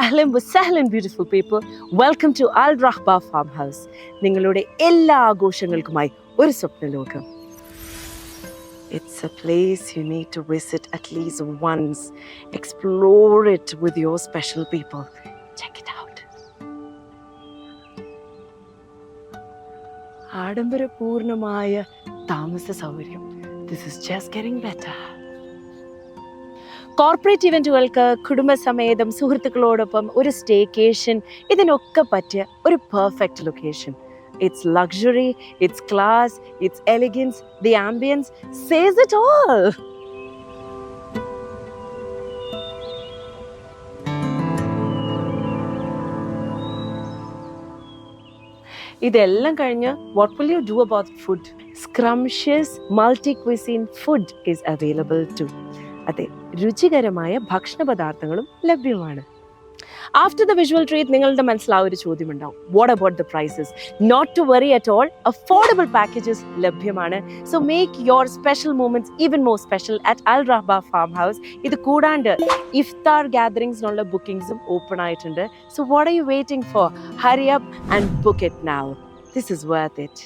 അഹ്ലൻ വസഹ്ലൻ beautiful people, welcome to Al Rahba farm house. നിങ്ങളുടെ എല്ലാ ആഘോഷങ്ങൾക്കുമായി ഒരു സ്വപ്നലോകം. It's a place you need to visit at least once. Explore it with your special people. Check it out. ആഡംബരപൂർണമായ താമസ സൗകര്യം. This is just getting better. Corporate ഇവൻറ്റുകൾക്ക് കുടുംബസമേതം സുഹൃത്തുക്കളോടൊപ്പം ഒരു staycation, ഇതിനൊക്കെ പറ്റിയ ഒരു perfect location. It's luxury, it's class, it's elegance, the ambience says it all. ഇതെല്ലാം കഴിഞ്ഞ് what will you do about food? Scrumptious multi-cuisine food is available too. അതെ, രുചികരമായ ഭക്ഷണ പദാർത്ഥങ്ങളും ലഭ്യമാണ്. ആഫ്റ്റർ ദ വിഷ്വൽ ട്രീറ്റ് നിങ്ങളുടെ മനസ്സിൽ ആ ഒരു ചോദ്യം ഉണ്ടാവും, what about the prices? Not to worry at all, affordable packages ലഭ്യമാണ്. So make your special moments even more special at Al Rahba farm house. ഇത് കൂടാണ്ട് ഇഫ്താർ ഗ്യാദറിംഗ്സിനുള്ള ബുക്കിംഗ്സും ഓപ്പൺ ആയിട്ടുണ്ട്. So what are you waiting for? Hurry up and book it now. This is worth it.